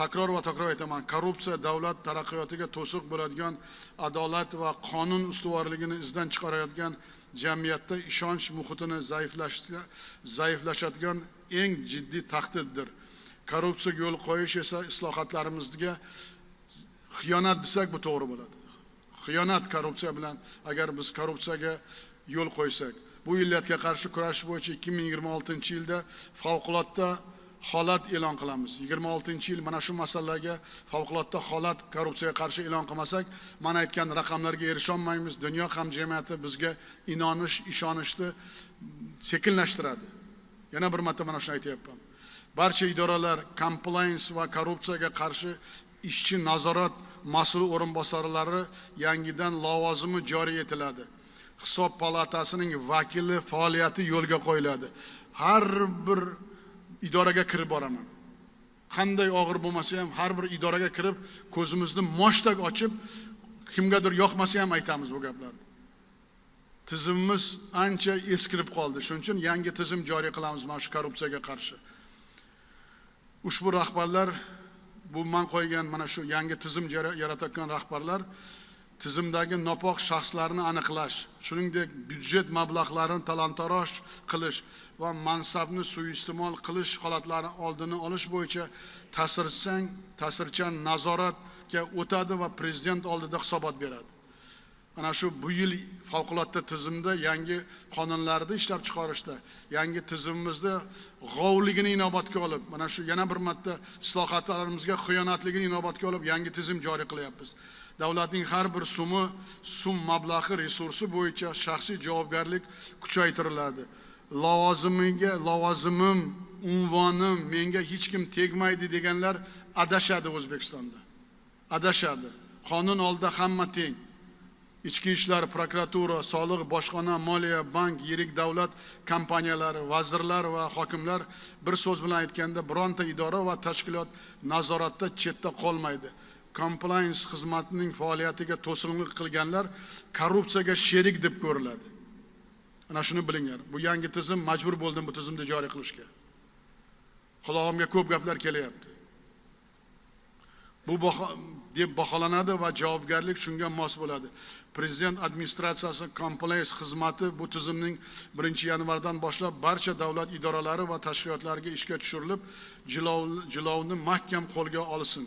Takror va takror aytaman, korrupsiya davlat taraqqiyotiga to'siq bo'ladigan, adolat va qonun ustuvorligini izdan chiqarayotgan, jamiyatda ishonch muhitini zaiflashadigan eng jiddiy tahdiddir. Korrupsiyaga yo'l qo'yish esa islohotlarimizga xiyonat desak bu to'g'ri bo'ladi. Xiyonat korrupsiya bilan agar biz korrupsiyaga yo'l qo'ysak, bu illatga qarshi kurashish bo'yicha 2026-yilda favqulodda holat e'lon qilamiz. 26-yil mana shu masalaga favqulodda holat korrupsiyaga qarshi e'lon qilmasak, mana aytgan raqamlarga erisha olmaymiz. Dunyo hamjamiyati bizga ishonishni sekinlashtiradi. Yana bir marta mana shuni aytayapman. Barcha idoralar compliance va korrupsiyaga qarshi ishchi nazorat mas'ul o'rinbosarlari yangidan lavozimi joriy etiladi. Hisob palatasining vakili faoliyati yo'lga qo'yiladi. Har bir idoraga kirib boraman. Qanday og'ir bo'lmasa ham har bir idoraga kirib ko'zimizni moshtak ochib, kimgadir yoqmasa ham aytamiz bu gaplarni. Tizimimiz ancha eskirib qoldi. Shuning uchun yangi tizim joriy qilamiz mana shu korrupsiyaga qarshi. Ushbu rahbarlar, bu men qo'ygan mana shu yangi tizim yaratayotgan rahbarlar tizimdagi nopok shaxslarni aniqlash, shuningdek byudjet mablag'larini talon-taroj qilish va mansabni suiiste'mol qilish holatlari oldini olish bo'yicha ta'sirchan nazoratga o'tadi va prezident oldida hisobot beradi. Ana shu bu yil favqulodda tizimda yangi qonunlarni ishlab chiqarishda, yangi tizimimizda g'ovligini inobatga olib, mana shu yana bir marta islohotlarimizga xiyonatligini inobatga olib yangi tizim joriy qilyapmiz. Davlatning har bir so'm mablag'i resursi bo'yicha shaxsiy javobgarlik kuchaytiriladi. Lavozimim, unvonim menga hech kim tegmaydi deganlar adashadi O'zbekistonda. Adashadi. Qonun oldida hamma teng. Ichki ishlar, prokuratura, soliq, bojxona, moliya, bank, yirik davlat kompaniyalari, vazirlar va hokimlar bir so'z bilan aytganda bironta idora va tashkilot nazoratda chetda qolmaydi. Compliance xizmatining faoliyatiga to'sqinlik qilganlar korrupsiyaga sherik deb ko'riladi. Ana shuni bilinglar. Bu yangi tizim majbur bo'ldim bu tizimni joriy qilishga. Qulog'imga ko'p gaplar kelyapti. Bu deb baholanadi va javobgarlik shunga mos bo'ladi. Prezident administratsiyasi compliance xizmati bu tizimning 1-yanvardan boshlab barcha davlat idoralari va tashkilotlariga ishga tushirilib, jilovni mahkam qo'lga olsin.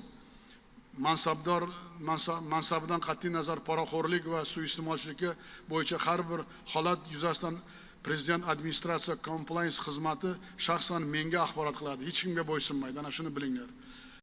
Mansabidan qat'iy nazar poraxo'rlik va suiiste'molchilikka bo'yicha har bir holat yuzasidan prezident administratsiya compliance xizmati shaxsan menga axborot qiladi. Hech kimga bo'ysunmaydi. Ana shuni bilinglar.